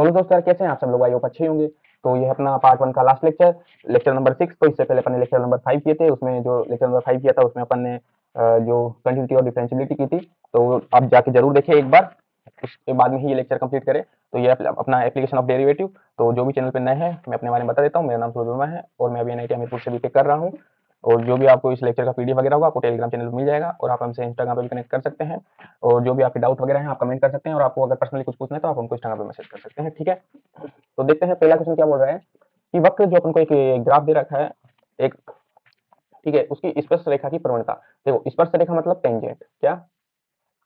तो दोस्तों कैसे हैं आप सब लोग, आई होप अच्छे होंगे। तो ये अपना पार्ट 1 का लास्ट लेक्चर, लेक्चर नंबर 6। तो इससे पहले अपन ने लेक्चर नंबर 5 किए थे। उसमें जो लेक्चर नंबर 5 किया था उसमें अपन ने जो कंटिन्यूटी और डिफरेंशियबिलिटी की थी। तो आप जाके जरूर देखें एक बार, उसके बाद में ही ये लेक्चर कंप्लीट करें। तो ये अपना एप्लीकेशन ऑफ डेरिवेटिव। तो जो भी चैनल पे नए हैं मैं अपने बारे में बता देता हूँ। मेरा नाम सूरज वर्मा है और मैं अभी NIT हमीरपुर से बीटेक कर रहा हूँ। और जो भी आपको इस लेक्चर का PDF वगैरह होगा आपको टेलीग्राम चैनल पर मिल जाएगा और आप हमसे इंस्टाग्राम पे भी कनेक्ट कर सकते हैं। और जो भी आपके डाउट वगैरह हैं आप कमेंट कर सकते हैं और आपको अगर पर्सनली कुछ पूछना है तो आप हमको इंस्टाग्राम पे मैसेज कर सकते हैं, ठीक है। तो देखते हैं पहला क्वेश्चन क्या बोल रहा है कि वक्र जो अपन को एक ग्राफ दे रखा है एक, ठीक है, उसकी स्पर्श रेखा की प्रवणता। देखो स्पर्श रेखा मतलब टेंजेंट, क्या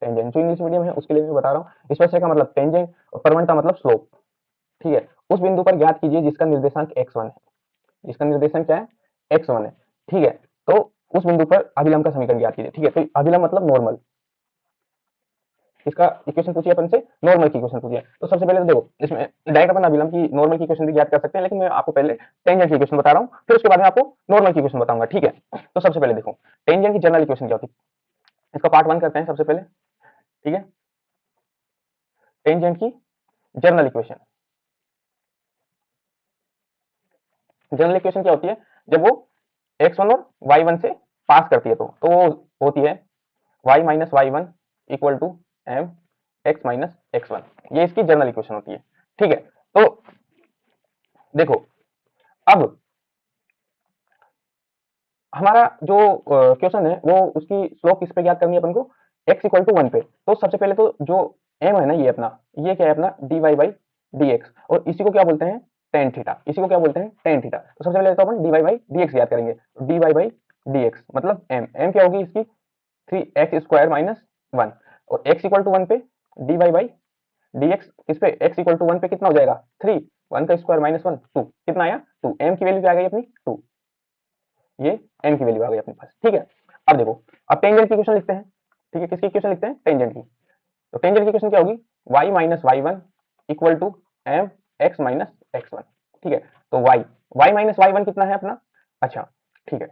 टेंजेंट जो इंग्लिश मीडियम है उसके लिए मैं बता रहा हूँ। स्पर्श रेखा मतलब टेंजेंट और प्रवणता मतलब स्लोप, ठीक है। उस बिंदु पर ज्ञात कीजिए जिसका निर्देशांक x1 है, जिसका निर्देशांक क्या है x1 है, ठीक है। तो उस बिंदु पर अभिलंब का समीकरण ज्ञात कीजिए, ठीक है। तो अभिलंब मतलब नॉर्मल, इसका इक्वेशन पूछिए अपन से, नॉर्मल की इक्वेशन पूछिए। तो सबसे पहले तो देखो इसमें डायरेक्ट अपन अभिलंब की नॉर्मल की इक्वेशन भी ज्ञात कर सकते हैं, लेकिन मैं आपको पहले टेंजेंट की इक्वेशन बता रहा हूँ, फिर उसके बाद में आपको नॉर्मल की इक्वेशन बताऊंगा, ठीक है। तो सबसे पहले देखो टेंजेंट की जनरल इक्वेशन क्या होती है, इसका पार्ट 1 करते हैं सबसे पहले, ठीक है। टेंजेंट की जनरल इक्वेशन, जनरल इक्वेशन क्या होती है, जब वो x1 और y1 से पास करती है तो वो होती है y minus y1 equal to m x minus x1, ये इसकी जनरल इक्वेशन होती है, ठीक है। तो देखो अब हमारा जो क्वेश्चन है वो उसकी स्लोप किस पे ज्ञात करनी है अपन को, x इक्वल टू 1 पे। तो सबसे पहले तो जो m है ना ये अपना, ये क्या है अपना dy बाई dx, और इसी को क्या बोलते हैं टेन थीटा, इसी को क्या बोलते हैं टेन थीटा। तो सबसे पहले तो अपन dy बाई dx याद करेंगे, dy बाई dx मतलब m क्या होगी इसकी 3x स्क्वायर माइनस 1, और x इक्वल टू 1 पे dy बाई dx, इस पे x इक्वल टू 1 पे कितना हो जाएगा 3, 1 का स्क्वायर माइनस 1 2, कितना आया 2, m की वैल्यू क्या आ गई अपनी 2, ये m की वैल्यू आ गई अपने पास, ठीक है। अब देखो अब टेंजेंट की इक्वेशन लिखते हैं, ठीक है। किसकी इक्वेशन लिखते हैं टेंजेंट की। तो टेंजेंट की इक्वेशन क्या होगी y minus y1 equal to m x minus x1, ठीक है। तो y माइनस y1 कितना है अपना, अच्छा ठीक है।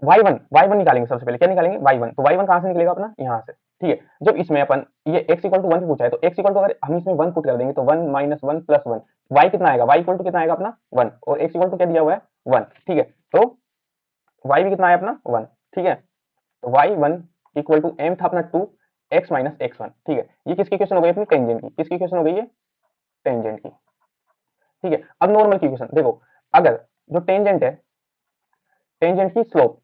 y1 निकालेंगे सबसे पहले, क्या निकालेंगे y1। तो y1 कहां से निकलेगा अपना यहाँ से, ठीक है। जब इसमें अपन ये x इक्वल टू 1 पूछा है तो x इक्वल टू अगर हम इसमें 1 पुट कर देंगे तो 1 माइनस 1 प्लस 1, y कितना आएगा, y इक्वल टू कितना आएगा अपना 1, और x इक्वल टू क्या दिया हुआ है 1, ठीक है। तो y भी कितना आया अपना 1, ठीक है। तो y1 इक्वल टू m था अपना 2 x माइनस x1, ठीक है। ये किसकी इक्वेशन हो गई अपनी टेंजेंट की, किसकी इक्वेशन हो गई है टेंजेंट की, ठीक है। अब नॉर्मल की इक्वेशन देखो, अगर जो टेंजेंट है, टेंजेंट की स्लोप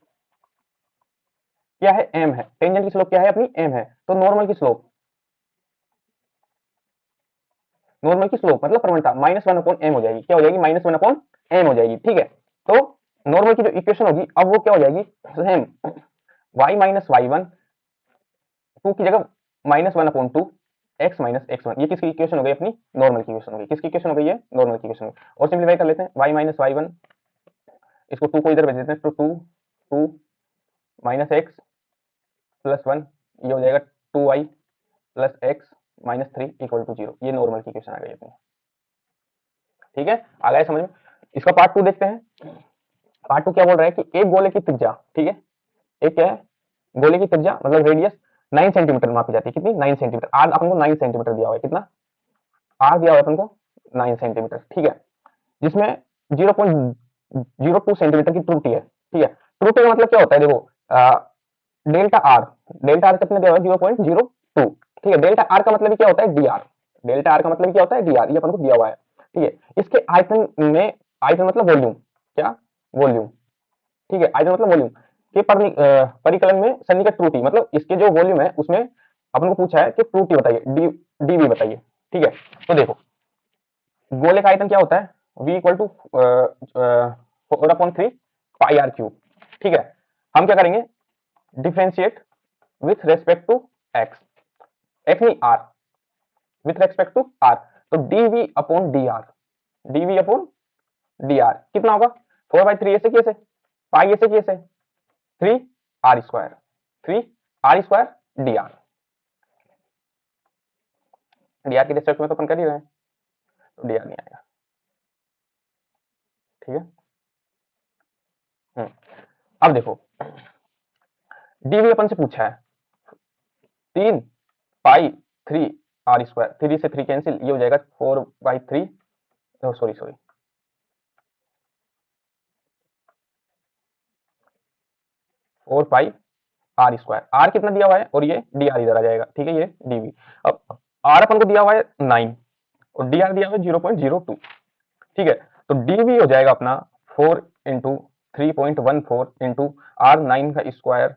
क्या है m है, टेंजेंट की स्लोप क्या है अपनी m है, तो नॉर्मल की स्लोप, नॉर्मल की स्लोप मतलब प्रवणता माइनस 1 अपॉन m हो जाएगी, क्या हो जाएगी माइनस 1 अपॉन m हो जाएगी, ठीक है। तो नॉर्मल की जो इक्वेशन होगी अब वो क्या हो जाएगी सेम, y माइनस y1 2 की जगह minus 1 upon 2 x minus x1, ये किसकी इक्वेशन हो गई अपनी नॉर्मल की इक्वेशन हो गई, किसकी इक्वेशन हो गई है नॉर्मल की इक्वेशन। और सिंपलीफाई कर लेते हैं y माइनस y1, इसको 2 को इधर भेज देते हैं तो 2 माइनस x प्लस 1, ये हो जाएगा 2y plus x minus 3 equal to 0, ये नॉर्मल की इक्वेशन आ गई अपनी, ठीक है। आ गया समझ में। इसका पार्ट 2 देखते हैं। पार्ट 2 क्या बोल रहा है कि एक गोले की त्रिज्या, ठीक है, एक क्या है गोले की त्रिज्या मतलब रेडियस 9 सेंटीमीटर मापी जाती है, कितनी 9 सेंटीमीटर, आर अपन को 9 सेंटीमीटर दिया हुआ है, कितना आर दिया हुआ है अपन को 9 सेंटीमीटर, ठीक है। जिसमें 0.02 सेंटीमीटर की त्रुटि है, ठीक है। त्रुटि का मतलब क्या होता है देखो डेल्टा आर, डेल्टा आर कितने दिया हुआ है 0.02, ठीक है। डेल्टा आर का मतलब क्या होता है डी आर, डेल्टा आर का मतलब क्या होता है डी आर, ये अपन को दिया हुआ है, ठीक है। इसके आयतन में, आयतन मतलब वॉल्यूम, क्या वॉल्यूम, ठीक है। आयतन मतलब वॉल्यूम के परिकलन में सन्निकट त्रुटि, मतलब इसके जो वॉल्यूम है उसमें अपन को पूछा है कि त्रुटि बताइए, डी वी बताइए, ठीक है। तो देखो गोले का आयतन क्या होता है v equal to 4/3 pi R cube, ठीक है। हम क्या करेंगे differentiate with respect to x, X नहीं R, with respect to R, तो dv upon D R, dv upon D R कितना होगा 4/3 ऐसे कैसे, पाई ऐसे कैसे 3 R square, 3 R square D R, D R के रेस्पेक्ट में तो अपन कर ही रहे हैं, तो डी आर नहीं आएगा, ठीक है। अब देखो dv अपन से पूछा है 3 पाई 3 आर स्क्वायर, 3 से 3 कैंसिल, ये हो जाएगा 4/3, sorry sorry 4 pi are square, R कितना दिया हुआ है और ये डी आर इधर आ जाएगा, ठीक है, ये डीवी। अब आर अपन को दिया हुआ है 9 और डी आर दिया हुआ है 0.02, ठीक है, तो डीवी हो जाएगा अपना 4 × 3.14 इंटू R9 का स्क्वायर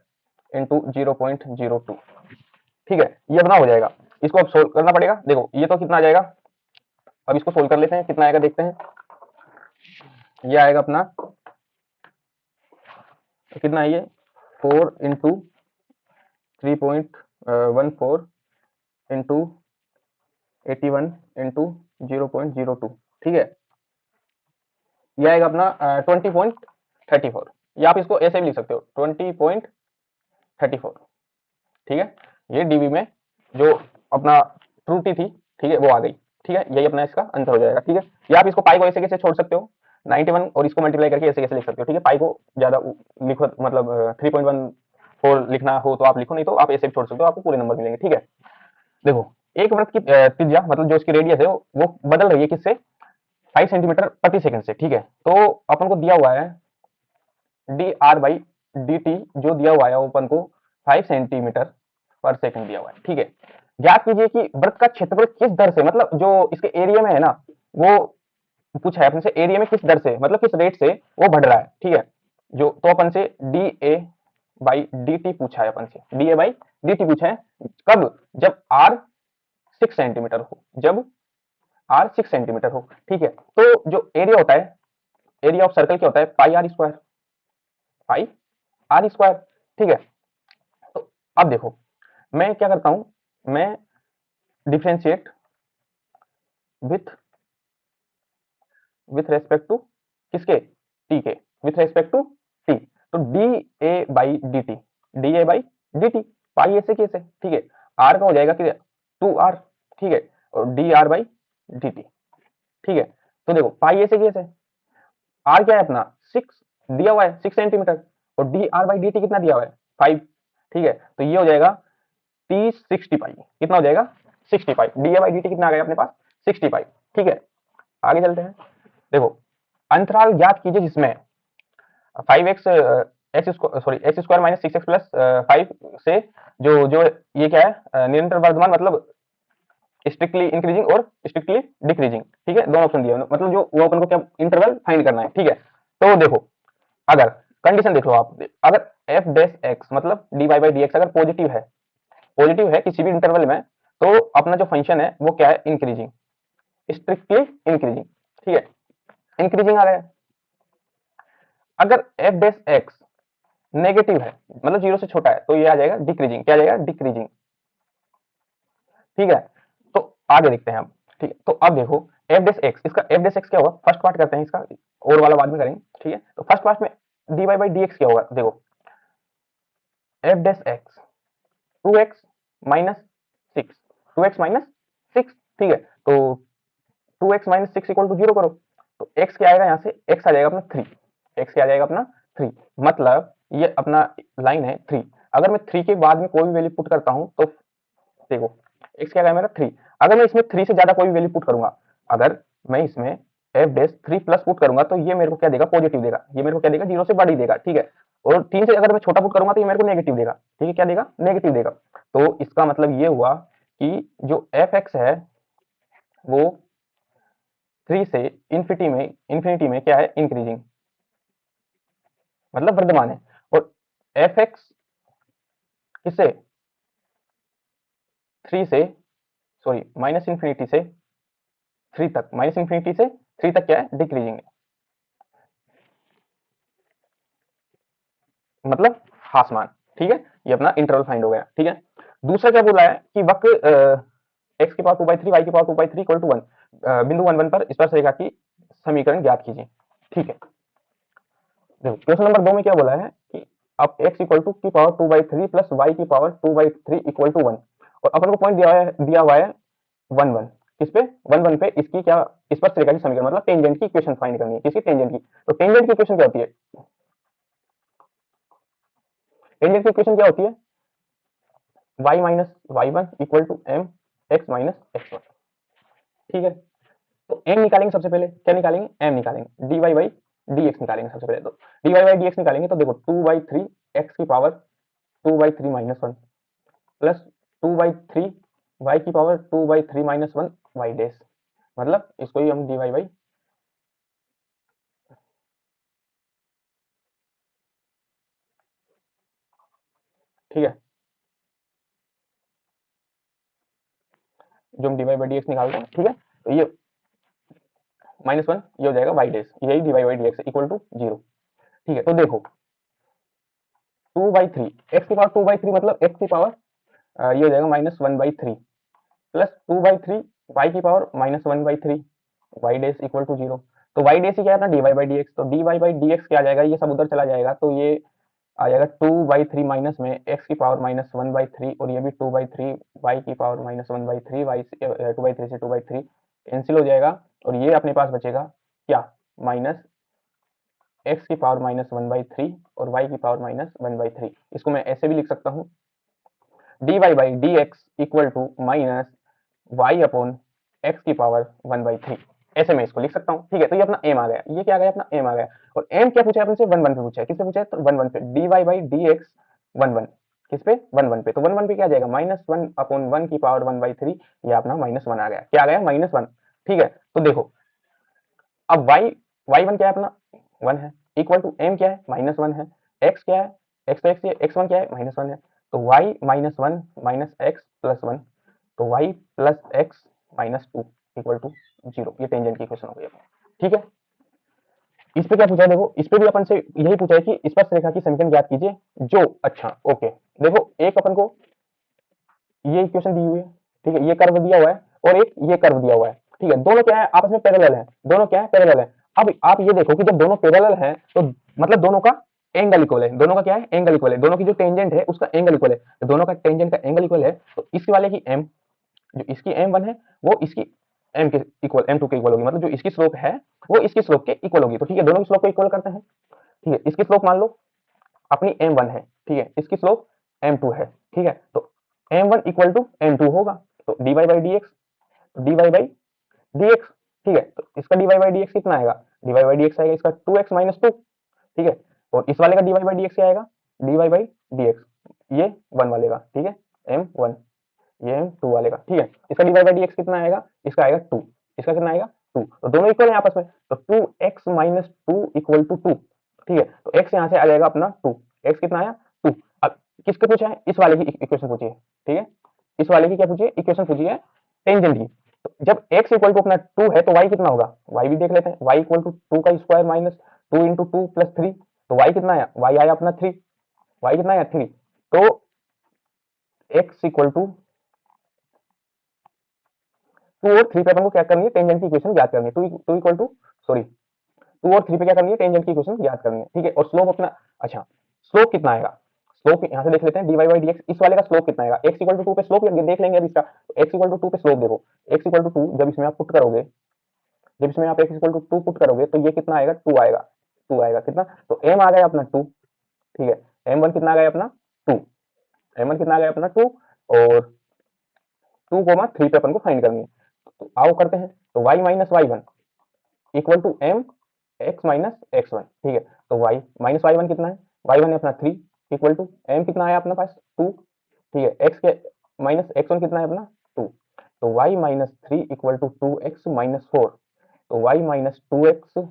इंटू 0.02, ठीक है, ये अपना हो जाएगा। इसको अब सोल्व करना पड़ेगा, देखो ये तो कितना आ जाएगा, अब इसको सोल्व कर लेते हैं, कितना आएगा देखते हैं। ये आएगा अपना कितना है ये 4 × 3.14 इंटू 81 इंटू 0.02, ठीक है, ये आएगा अपना 20.34, या आप इसको ऐसे भी लिख सकते हो 20.34, ठीक है, ये डीबी में जो अपना त्रुटि थी, ठीक है, वो आ गई, ठीक है, यही अपना इसका आंसर हो जाएगा, ठीक है, या आप इसको पाई को ऐसे कैसे छोड़ सकते हो 91 और इसको मल्टीप्लाई करके ऐसे कैसे लिख सकते हो, ठीक है, पाई को ज्यादा लिखो, मतलब 3.14 लिखना हो तो आप लिखो, नहीं तो आप ऐसे भी छोड़ सकते हो, आपको पूरे नंबर मिलेंगे, ठीक है। देखो एक वृत्त की त्रिज्या, मतलब जो इसकी रेडियस है वो बदल रही है किससे, 5 सेंटीमीटर प्रति सेकंड से, ठीक है, तो अपन को दिया हुआ है D R by D T, जो दिया हुआ है वो अपन को 5 सेंटीमीटर पर सेकंड दिया हुआ है, ठीक है। ज्ञात कीजिए कि वृत्त का क्षेत्रफल किस दर से, मतलब जो इसके एरिया में है ना, वो पूछा है अपने से, एरिया में किस दर से, मतलब किस रेट से वो बढ़ रहा है, ठीक है, जो तो अपन से D A by D T पूछा है, अपन से D A by D T पूछा है, कब, जब आर 6 सेंटीमीटर हो, जब आर 6 सेंटीमीटर हो, ठीक है, तो जो एरिया होता है, एरिया ऑफ सर्कल क्या होता है, pi are square, pi are square, ठीक है। तो अब देखो मैं क्या करता हूं, मैं डिफरेंशिएट विथ रेस्पेक्ट टू किसके, टी के, विथ रेस्पेक्ट टू टी, तो D A by D T, D A by D T, pi ऐसे कैसे, ठीक है, आर का हो जाएगा कि 2r, ठीक है, और D R by D T, ठीक है, तो देखो पाई ऐसे कैसे, आर क्या है अपना 6 दिया हुआ है 6 सेंटीमीटर, और D R by D T कितना दिया हुआ है 5, ठीक है, तो ये हो जाएगा 30/60 पाई, कितना हो जाएगा 60 pi, D A by D T कितना आ गया अपने पास 60 पाई, ठीक है। आगे चलते हैं, देखो अंतराल ज्ञात कीजिए जिसमें 5x x square minus 6x plus 5 से जो जो ये क्या है निरंतर वर्धमान, मतलब स्ट्रिक्टली इंक्रीजिंग और स्ट्रिक्टली डिक्रीजिंग, ठीक है, दोनों ऑप्शन दिए, मतलब जो वो अपन को क्या इंटरवल फाइंड करना है, ठीक है, तो देखो अगर कंडीशन देख लो आप, अगर एफ डैश एक्स मतलब D Y by D X अगर पॉजिटिव है किसी भी इंटरवल में, तो अपना जो फंक्शन है वो क्या है इंक्रीजिंग, स्ट्रिक्टली इंक्रीजिंग, ठीक है, इंक्रीजिंग आ रहा है। अगर एफ डैश एक्स नेगेटिव है, मतलब 0 से छोटा है, तो ये आ जाएगा डिक्रीजिंग, क्या आ जाएगा डिक्रीजिंग, ठीक है, तो आगे देखते हैं हम, ठीक है, तो अब देखो एफ डैश एक्स, इसका एफ डैश एक्स क्या होगा, फर्स्ट पार्ट करते हैं इसका, और वाला बाद में करेंगे, ठीक है, तो फर्स्ट पार्ट में D Y by D X क्या होगा, देखो F dash X 2x minus 6, 2x minus 6, ठीक है, तो 2x माइनस 6 इक्वल टू 0 करो, तो x क्या आएगा, यहाँ से x आ जाएगा अपना 3, x क्या आ जाएगा अपना 3, मतलब ये अपना लाइन है 3, अगर मैं 3 के बाद में कोई भी वैल्यू पुट करता हूं तो देखो x क्या आएगा मेरा 3, अगर मैं इसमें 3 से ज्यादा कोई वैल्यू पुट करूंगा, अगर मैं इसमें एफ डैश 3 प्लस पुट करूंगा, तो ये मेरे को क्या देगा पॉजिटिव देगा, ये मेरे को क्या देगा 0 से बड़ी देगा, ठीक है, और 3 से अगर मैं छोटा पुट करूंगा तो ये मेरे को नेगेटिव देगा, ठीक है, क्या देगा नेगेटिव देगा, तो इसका मतलब ये हुआ कि जो एफ एक्स है वो 3 से इंफिनिटी में क्या है इंक्रीजिंग, मतलब वर्धमान है, और एफ एक्स किससे 3 से सॉरी माइनस इंफिनिटी से 3 तक, माइनस इंफिनिटी से 3 तक क्या है डिक्रीजिंग है, मतलब हासमान, ठीक है, ये अपना इंटरवल फाइंड हो गया, ठीक है। दूसरा क्या बोला है कि वक्र एक्स की पावर 2/3 वाई की पावर 2/3 इक्वल टू 1 बिंदु 1 1 पर स्पर्श रेखा की समीकरण ज्ञात कीजिए, ठीक है। देखो क्वेश्चन नंबर 2 में क्या बोला है कि अब x इक्वल टू की पावर 2/3 प्लस y की पावर 2/3 इक्वल टू 1, और अपन को पॉइंट दिया हुआ है 1 1, किस पे 1 1 पे इसकी क्या स्पर्श रेखा की समीकरण, मतलब टेंजेंट की इक्वेशन फाइंड करनी है, किसकी टेंजेंट की, तो टेंजेंट की इक्वेशन क्या होती है, टेंजेंट की इक्वेशन क्या होती है y minus y1 equal to m X minus X one. ठीक है, तो एम निकालेंगे सबसे पहले, क्या निकालेंगे, एम निकालेंगे, D Y by D X निकालेंगे सबसे पहले। तो D Y by D X निकालेंगे तो देखो 2/3 एक्स की power 2/3 minus one plus 2/3 Y की power 2/3 minus one Y dash, मतलब इसको ही हम डी वाई बाई, ठीक है, जो हम D Y by D X निकालते हैं, ठीक है, तो ये माइनस वन ये हो जाएगा वाई डैश, यही D Y by D X equal to zero. ठीक है, तो देखो 2/3 एक्स की पावर 2/3 मतलब एक्स की पावर ये हो जाएगा -1/3 प्लस 2/3 वाई की power -1/3 Y dash equal to zero. तो वाई डैश ही क्या है अपना D Y by D X, तो D Y by D X क्या आ जाएगा, ये सब उधर चला जाएगा तो ये आ जाएगा 2/3 माइनस में एक्स की पावर -1/3 और ये भी 2/3 वाई की पावर -1/3 वाई 2/3 से 2/3 कैंसिल हो जाएगा और ये अपने पास बचेगा क्या, माइनस एक्स की पावर -1/3 और वाई की पावर -1/3। इसको मैं ऐसे भी लिख सकता हूँ D Y by D X equal to minus Y upon X की पावर 1/3, ऐसे मैं इसको लिख सकता हूँ। ठीक है, तो ये अपना एम आ गया, ये क्या आ गया अपना एम आ गया। और एम क्या पूछा है आपने, 1 1 पे पूछा है, किस पे पूछा है, तो 1 1 पे, D Y by D X 1 1, किस पे 1 1 पे, तो 1 1 पे क्या आ जाएगा -1 अपॉन 1 की पावर 1/3, ये अपना -1 आ गया, क्या आ गया -1। ठीक है, तो देखो अब y1 क्या है अपना 1 है, इक्वल टू m क्या है -1 है, x क्या है, x तो x है, x1 क्या है -1 है, तो y -1 माइनस एक्स प्लस 1, तो y plus X minus 2 equal to 0। ये टेंजेंट की इक्वेशन हो गई अपनी। ठीक है, इस पे क्या पूछा है, देखो इस पे भी अपन से यही पूछा है कि स्पर्श रेखा की समीकरण ज्ञात कीजिए जो, अच्छा ओके, देखो एक अपन को ये इक्वेशन दी हुई है, ठीक है, ये कर्व दिया हुआ है और एक ये कर्व दिया हुआ है, ठीक है, दोनों क्या है आपस में पैरेलल है, दोनों क्या है पैरेलल है। अब आप ये देखो कि जब दोनों पैरेलल है तो मतलब दोनों का एंगल इक्वल है, दोनों का क्या है एंगल इक्वल है, दोनों की जो टेंजेंट है उसका एंगल इक्वल है, तो दोनों का टेंजेंट का एंगल इक्वल है, तो इस वाले की एम, जो इसकी m1 है वो इसकी m के इक्वल m2 के इक्वल होगी, मतलब जो इसकी स्लोप है वो इसकी स्लोप के इक्वल होगी। तो ठीक है, दोनों की स्लोप को इक्वल करते हैं। ठीक है, इसकी स्लोप मान लो अपनी m1 है, ठीक है, इसकी स्लोप m2 है, ठीक है, तो m1 इक्वल टू m2 होगा, तो dy by D x, dy by D x, ठीक है, तो इसका dy बाई डी एक्स कितना आएगा, dy बाई डी एक्स आएगा इसका 2x माइनस 2, ठीक है, और इस वाले का dy बाई डी एक्स क्या आएगा, dy बाई डी एक्स, ये 1 वाले का, ठीक है, m1, ये m2 वाले का, ठीक है, इसका dy बाई डी एक्स कितना आएगा, इसका आएगा 2, इसका कितना आएगा 2, तो दोनों इक्वल है आपस में, तो 2x माइनस 2 इक्वल टू 2, ठीक है, तो x यहाँ से आ जाएगा अपना 2, x कितना आया 2। अब किसके पूछा है, इस वाले की इक्वेशन पूछी है, ठीक है, इस वाले की क्या पूछी है, इक्वेशन पूछी है टेंजेंट की। तो जब x इक्वल टू अपना 2 है तो y कितना होगा, y भी देख लेते हैं, y इक्वल टू 2 का स्क्वायर माइनस 2 इंटू 2 प्लस 3, तो y कितना आया, y आया अपना 3, y कितना आया 3, तो x इक्वल टू 2 और 3 पे अपन को क्या करनी है, टेंजेंट की इक्वेशन ज्ञात करनी है, टू इक्वल टू सॉरी 2 और 3 पे क्या करनी है, टेंजेंट की इक्वेशन ज्ञात करनी है। ठीक है, और स्लोप अपना, अच्छा स्लोप कितना आएगा, स्लोप यहाँ से देख लेते हैं D Y by D X, इस वाले का स्लोप कितना आएगा, एक्स इक्वल टू 2 पे स्लोप देख लेंगे अब इसका, तो एक्स इक्वल टू 2 पे स्लोप देखो, एक्स इक्वल टू 2 जब इसमें आप पुट करोगे, जब इसमें आप एक्स इक्वल टू 2 पुट करोगे तो ये कितना आएगा 2 आएगा, 2 आएगा कितना, तो एम आ गया अपना 2, ठीक है, m1 कितना आ गया अपना 2, m1 कितना आ गया अपना 2 और 2,3 पे अपन को फाइंड करनी है, तो आओ करते हैं, तो y minus Y one equal to M X minus X one, ठीक है, तो y माइनस वाई वन कितना है, वाई वन है अपना 3 इक्वल टू m कितना है अपने पास 2, ठीक है, x के माइनस एक्स वन कितना है अपना 2, तो y minus 3 equal to 2x minus 4, तो y minus 2x,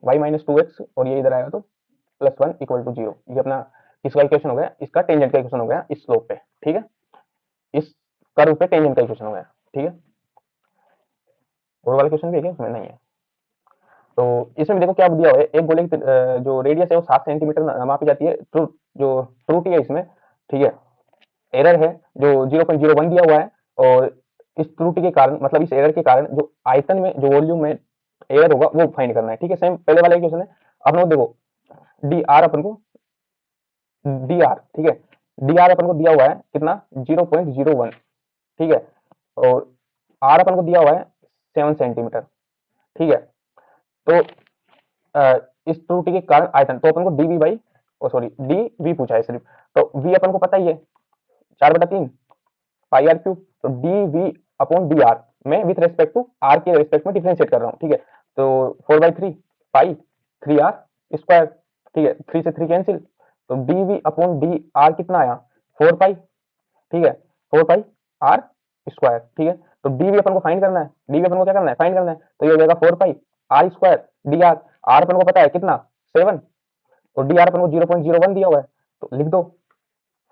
y minus 2x और ये इधर आएगा तो प्लस 1 इक्वल टू 0, ये अपना किसका इक्वेशन हो गया, इसका टेंजेंट का इक्वेशन हो गया इस स्लोप पे, ठीक है, इस कर्व पे टेंजेंट का इक्वेशन हो गया, ठीक है, और वाला क्वेश्चन भी है क्या इसमें, नहीं है। तो इसमें भी देखो क्या दिया हुआ है, एक गोले की जो रेडियस है वो 7 सेंटीमीटर मापी जाती है, जो त्रुटि है इसमें, ठीक है, एरर है जो 0.01 दिया हुआ है, और इस त्रुटि के कारण मतलब इस एरर के कारण जो आयतन में जो वॉल्यूम में एरर होगा वो फाइंड करना है, ठीक है, सेम पहले वाला इक्वेशन है। अब लोग देखो डी आर अपन को, डी आर, ठीक है, डी आर अपन को दिया हुआ है कितना 0.01, ठीक है, और आर अपन को दिया हुआ है 7 सेंटीमीटर, ठीक है, तो इस त्रुटि के कारण आयतन, तो अपन को D V by oh sorry D V पूछा है सिर्फ, तो वी अपन को पता ही है 4/3, पाई आर क्यूब, तो D V upon D R मैं विथ रेस्पेक्ट टू आर के रेस्पेक्ट में डिफरेंशिएट कर रहा हूँ, ठीक है। तो 4/3 पाई 3r स्क्वायर, ठीक है, 3 से 3 कैंसिल, तो D V upon D R कितना आया 4 पाई, ठीक है, 4 पाई आर स्क्वायर, ठीक है। तो डी वी अपन को फाइंड करना है, डी वी अपन को क्या करना है, फाइंड करना है, तो ये हो जाएगा 4 pi are square D r, r अपन को पता है कितना 7, और डी आर अपन को 0.01 दिया हुआ है, तो लिख दो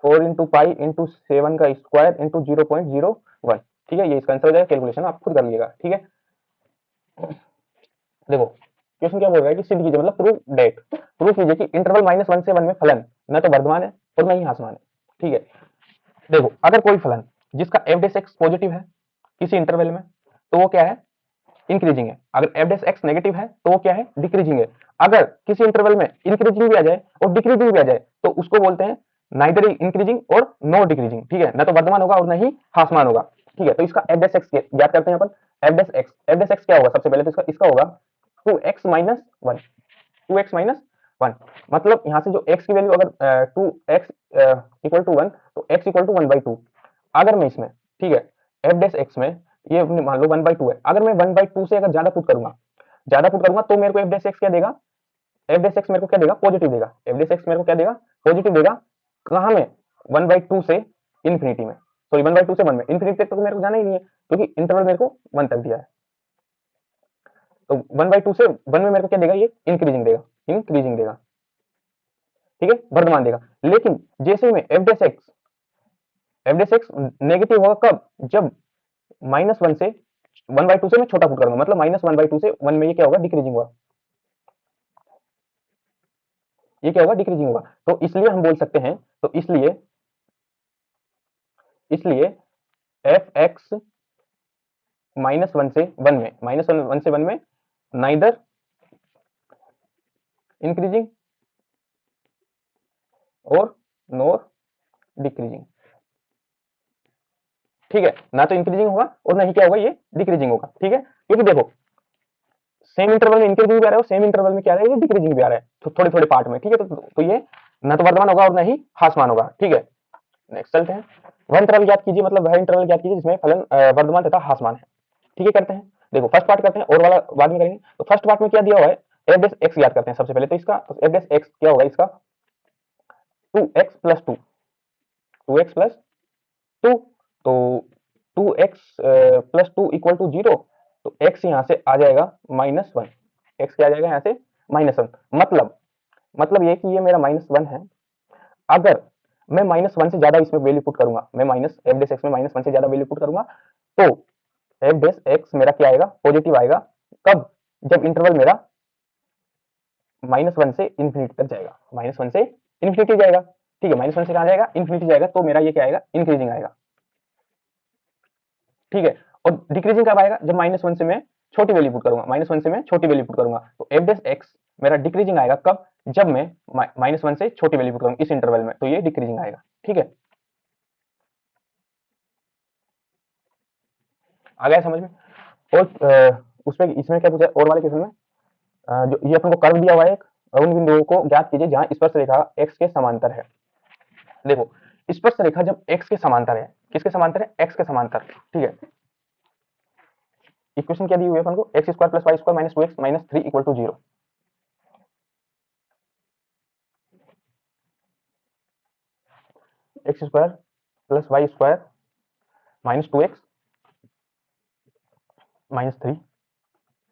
4 इंटू पाई इंटू 7 का स्क्वायर इंटू 0.01, ठीक है, ये इसका आंसर हो जाएगा। कैलकुलेशन आप खुद कर लीजिएगा, ठीक है। देखो क्वेश्चन क्या बोल रहा है कि सिद्ध कीजिए, मतलब प्रूव डेट, प्रूव कीजिए कि इंटरवल -1 से 1 में फलन न तो वर्धमान है और न ही ह्रासमान है, ठीक है। देखो अगर कोई फलन जिसका एफ डेस एक्स पॉजिटिव है किसी इंटरवल में, तो वो क्या है, इंक्रीजिंग है। अगर एफ डेस एक्स नेगेटिव है तो वो क्या है, डिक्रीजिंग है। अगर किसी इंटरवल में इंक्रीजिंग भी आ जाए और डिक्रीजिंग भी आ जाए तो उसको बोलते हैं नाइदर इंक्रीजिंग और नो डिक्रीजिंग, ठीक है, न तो वर्धमान होगा और न ही ह्रासमान होगा, ठीक है। तो इसका एफ डेस एक्स ज्ञात करते हैं अपन। एफ डेस एक्स क्या होगा, सबसे पहले तो इसका होगा 2x माइनस 1, 2x माइनस 1, मतलब यहाँ से जो x की वैल्यू अगर 2x इक्वल टू 1, तो x इक्वल टू 1/2। अगर मैं इसमें, ठीक है, एफ डेस एक्स में ये मान लो 1/2 है, अगर मैं 1/2 से अगर ज्यादा पुट करूंगा तो मेरे को एफ डेस एक्स क्या देगा, एफ डेस एक्स मेरे को क्या देगा, पॉजिटिव देगा। एफ डेस एक्स मेरे को क्या देगा, पॉजिटिव देगा। कहाँ में, 1/2 से इन्फिनिटी में, सॉरी 1/2 से 1 में, इन्फिनिटी तक तो मेरे को जाना ही नहीं है क्योंकि इंटरवल मेरे को 1 तक दिया है। तो 1/2 से 1 में मेरे को क्या देगा, ये इंक्रीजिंग देगा, इंक्रीजिंग देगा, ठीक है, वर्धमान देगा। लेकिन जैसे में एफ डेस एक्स नेगेटिव होगा कब, जब -1 से 1/2 से मैं छोटा पुट करूंगा, मतलब -1/2 से 1 में ये क्या होगा, डिक्रीजिंग होगा, ये क्या होगा, डिक्रीजिंग होगा। तो इसलिए हम बोल सकते हैं, तो इसलिए एफ एक्स -1 से 1 में, -1 से 1 में नाइदर इंक्रीजिंग और नोर डिक्रीजिंग, ठीक है, ना तो इंक्रीजिंग होगा और ना ही क्या होगा, ये डिक्रीजिंग होगा, ठीक है। क्योंकि देखो सेम इंटरवल में इंक्रीजिंग भी आ रहा है और सेम इंटरवल में क्या आ रहा है, ये डिक्रीजिंग भी आ रहा है, तो थोड़े थोड़े पार्ट में, ठीक है। तो ये ना तो वर्धमान होगा और ना ही ह्रासमान होगा, ठीक है। नेक्स्ट चलते हैं, वह इंटरवल ज्ञात कीजिए, मतलब वह इंटरवल ज्ञात कीजिए जिसमें फलन वर्धमान तथा ह्रासमान है, ठीक है। करते हैं, देखो फर्स्ट पार्ट करते हैं और वाला बाद में करेंगे। तो फर्स्ट पार्ट में क्या दिया हुआ है, एफ डेस एक्स ज्ञात करते हैं सबसे पहले। तो इसका एफ डेस एक्स क्या होगा, इसका 2x प्लस 2, 2x प्लस 2, तो 2x प्लस 2 इक्वल टू 0, तो x यहाँ से आ जाएगा -1, x क्या आ जाएगा यहाँ से -1, मतलब ये कि ये मेरा -1 है। अगर मैं -1 से ज्यादा इसमें वैल्यू पुट करूंगा, मैं माइनस एफ डेस एक्स में -1 से ज्यादा वैल्यू पुट करूंगा, तो एफ डेस एक्स मेरा क्या आएगा, पॉजिटिव आएगा। कब, जब इंटरवल मेरा -1 से इन्फिनिटी तक जाएगा, -1 से इन्फिनिटी जाएगा, ठीक है, -1 से कहाँ जाएगा, इन्फिनिटी जाएगा, तो मेरा ये क्या आएगा, इंक्रीजिंग आएगा, ठीक है। और डिक्रीजिंग कब आएगा, जब -1 से मैं छोटी वैल्यू पुट करूंगा, -1 से मैं छोटी वैल्यू पुट करूंगा, तो एफ डेस एक्स मेरा डिक्रीजिंग आएगा कब, जब मैं -1 से छोटी वैल्यू पुट करूंगा इस इंटरवल में, तो ये डिक्रीजिंग आएगा, ठीक है। आ गया समझ में। और उस पे इसमें क्या पूछा और वाले क्वेश्चन में, जो ये अपन को कर्व दिया हुआ है एक, उन बिंदुओं को ज्ञात कीजिए जहां स्पर्श रेखा x के समांतर है। देखो स्पर्श रेखा जब x के समांतर है, किसके समांतर है, x के समांतर, ठीक है। इक्वेशन क्या दी हुई है अपन को, x square plus Y square minus 2x minus 3 equal to 0, X square plus Y square minus 2x minus 3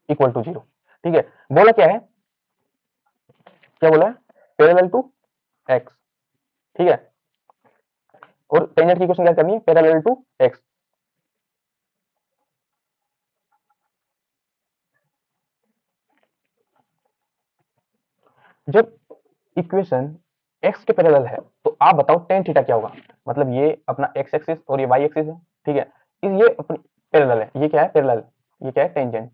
equal to 0, ठीक है। बोला क्या है, क्या बोला है, पैरेलल टू x, ठीक है। और टेंजेंट की इक्वेशन क्या करनी है, पैरेलल टू x। जब इक्वेशन x के पैरेलल है तो आप बताओ टेन थीटा क्या होगा, मतलब ये अपना x एक्सिस और ये y एक्सिस है, ठीक है, ये अपनी पैरेलल है, ये क्या है, पैरेलल, ये क्या है, टेंजेंट,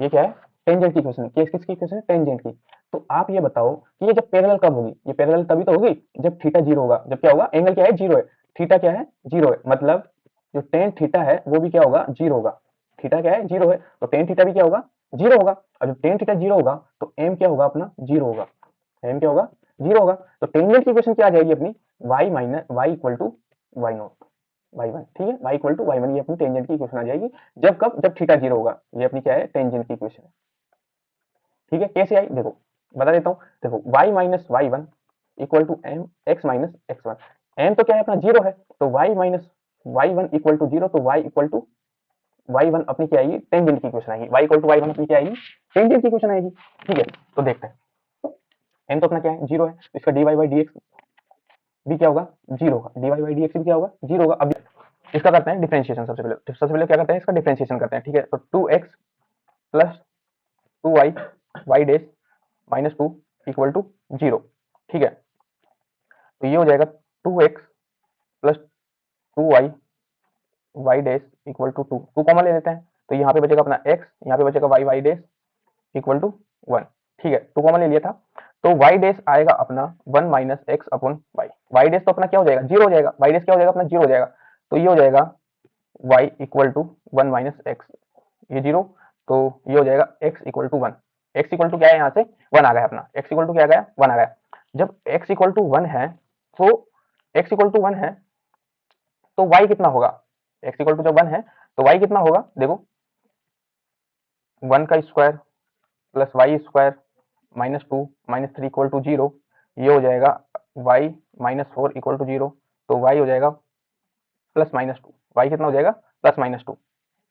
ये क्या है, टेंजेंट की इक्वेशन है, किसकी इक्वेशन है, टेंजेंट की। तो आप ये बताओ कि ये जब पैरेलल कब होगी, ये पैरेलल तभी तो होगी जब थीटा 0 होगा, जब क्या होगा, एंगल क्या है, 0 है, थीटा क्या है, 0 है, मतलब जो टेन थीटा है वो भी क्या होगा, 0 होगा, थीटा क्या है, 0 है, तो टेन थीटा भी क्या होगा, 0 होगा। और जब टेन थीटा 0 होगा तो एम क्या होगा अपना, 0 होगा, एम क्या होगा, 0 होगा। तो टेंजेंट की इक्वेशन क्या आ जाएगी अपनी, y minus y equal to Y not Y one, ठीक है, Y equal to Y one, ये अपनी टेंजेंट की इक्वेशन आ जाएगी। जब कब, जब थीटा 0 होगा, ये अपनी क्या है, टेंजेंट की इक्वेशन है, ठीक है। कैसे आई देखो, बता देता हूँ, देखो Y minus Y one equal to M X minus X one. M तो क्या है अपना 0 है, तो Y minus Y one equal to 0, तो Y equal to Y one अपनी क्या आएगी, टेंजेंट की इक्वेशन आएगी, Y equal to Y one अपनी क्या आएगी, टेंजेंट की इक्वेशन आएगी, ठीक है। तो देखते हैं, एम तो अपना क्या है 0 है, तो इसका D Y by D X भी क्या होगा, 0 होगा, D Y by D X भी क्या होगा, 0 होगा। अब इसका करते हैं डिफरेंशिएशन, सबसे पहले क्या करते हैं, इसका डिफरेंशिएशन करते हैं, ठीक है। तो 2x plus 2y Y dash minus 2 equal to 0, ठीक है। तो ये हो जाएगा 2x plus 2y Y dash equal to 2, 2 common ले लेते हैं, तो यहाँ पे बचेगा अपना x, यहाँ पे बचेगा वाई डैश इक्वल टू 1, ठीक है, 2 कॉमन ले लिया था। तो वाई डैश आएगा अपना 1 minus x upon Y, Y dash तो अपना क्या हो जाएगा, 0 हो जाएगा, वाई डैश क्या हो जाएगा अपना 0 हो जाएगा, तो ये हो जाएगा y equal to 1 minus X, ये 0, तो ये हो जाएगा x equal to 1, x equal to क्या है, यहाँ से 1 आ गया अपना, x इक्वल टू क्या आ गया, 1 आ गया। जब x इक्वल टू 1 है, तो x इक्वल टू 1 है, तो y कितना होगा, x इक्वल टू जब 1 है तो y कितना होगा, देखो 1 का square plus Y square minus 2 minus 3 equal to 0, ये हो जाएगा y माइनस 4 इक्वल टू 0, तो y हो जाएगा प्लस माइनस 2, y कितना हो जाएगा, प्लस माइनस 2,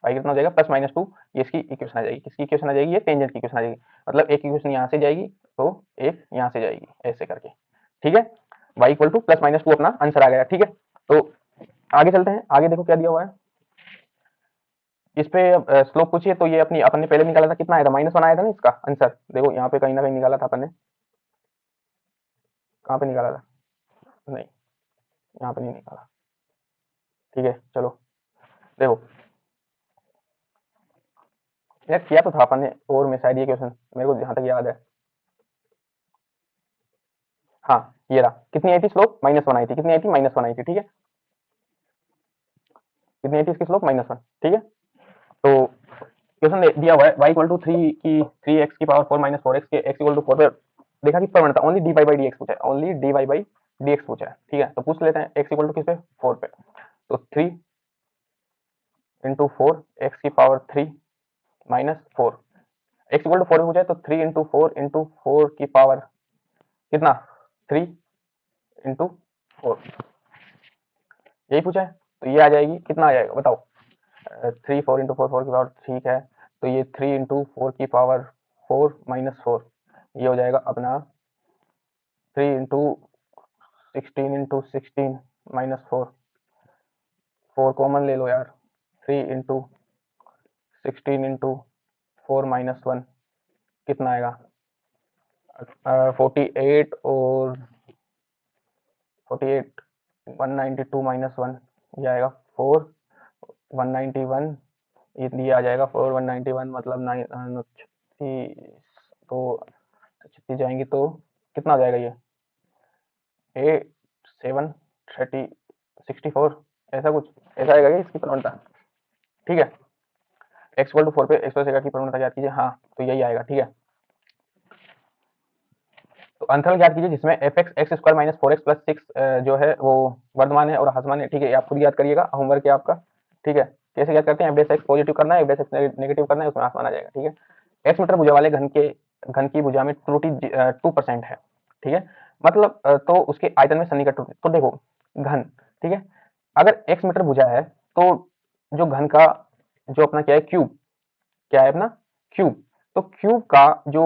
y कितना हो जाएगा, प्लस माइनस 2, ये इसकी इक्वेशन आ जाएगी, किसकी इक्वेशन आ जाएगी, ये टेंजेंट की इक्वेशन आ जाएगी, मतलब एक इक्वेशन यहाँ से जाएगी तो एक यहाँ से जाएगी, ऐसे करके, ठीक है। y equal to plus minus 2 अपना आंसर आ गया, ठीक है। तो आगे चलते हैं, आगे देखो क्या दिया हुआ है इस पे, स्लोप पूछिए, तो ये अपनी अपन ने पहले निकाला था, कितना आया था, -1 आया था ना इसका आंसर, देखो यहाँ पे कहीं ना कहीं निकाला था अपन ने, कहाँ पे निकाला था, नहीं यहाँ पे नहीं निकाला, ठीक है। चलो देखो, यार किया तो था अपन ने, और में शायद ये क्वेश्चन मेरे को जहाँ तक याद है, हाँ ये रहा, कितनी आई थी स्लोप, -1 आई थी, कितनी आई थी, -1 आई थी, ठीक है, कितनी आई थी इसकी स्लोप, -1, ठीक है। तो क्वेश्चन दिया हुआ है y इक्वल टू 3 की 3x की पावर 4 माइनस 4x के x इक्वल टू 4 पे देखा कि प्रवणता ओनली dy बाई dx पूछा है, ओनली dy बाई dx पूछा है, ठीक है। तो पूछ लेते हैं x इक्वल टू किस पे, 4 पे, तो 3 इंटू 4 x की power 3 minus 4, x equal to 4 पूछा है, तो 3 इंटू 4 इंटू 4 की पावर कितना, 3 इंटू 4, यही पूछा है, तो ये आ जाएगी, कितना आ जाएगा बताओ, 3 4 इंटू 4 4 की पावर, ठीक है, तो ये 3 इंटू 4 की पावर 4 माइनस 4, ये हो जाएगा अपना 3 इंटू 16 इंटू 16 माइनस 4, 4 कॉमन ले लो यार, 3 इंटू 16 इंटू 4 माइनस 1 कितना आएगा, 48 और 48 192 माइनस 1, ये आएगा 4 191, ये आ जाएगा 4 191 मतलब 9 तो 36 जाएंगी तो कितना आ जाएगा, ये 8 7 30 64, ऐसा कुछ, ऐसा आएगा ये इसकी प्रवणता, ठीक है। x इक्वल टू 4 पे x प्लस की प्रवणता ज्ञात कीजिए, हाँ तो यही आएगा, ठीक है। तो अंतराल ज्ञात कीजिए जिसमें fx x square minus 4x plus 6 जो है वो वर्धमान है और ह्रासमान है, ठीक है, ये आप खुद याद करिएगा, होमवर्क है आपका, ठीक है। कैसे याद करते हैं, f x पॉजिटिव करना है, f x नेगेटिव करना है, उसमें ह्रासमान आ जाएगा, ठीक है। x मीटर भुजा वाले घन की भुजा में त्रुटि 2% है, ठीक है, मतलब तो उसके आयतन में सन्निकट त्रुटि, तो देखो घन, ठीक है, अगर x मीटर भुजा है तो जो घन का जो अपना क्या है, क्यूब, क्या है अपना क्यूब, तो क्यूब का जो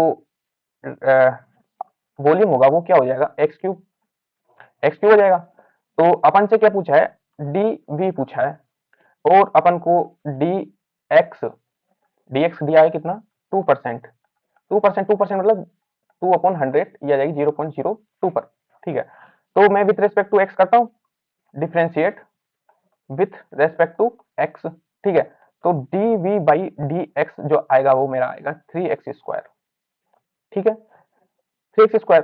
वॉल्यूम होगा वो क्या हो जाएगा, एक्स क्यूब हो जाएगा। तो अपन से क्या पूछा है, डी वी पूछा है, और अपन को डी एक्स दिया है कितना, 2%, 2% मतलब 2/100, ये आ जाएगी 0.02 पर, ठीक है। तो मैं विथ रेस्पेक्ट टू एक्स करता हूँ, differentiate with respect to X, ठीक है। तो D V by D x जो आएगा वो मेरा आएगा 3x², ठीक है, 3x²,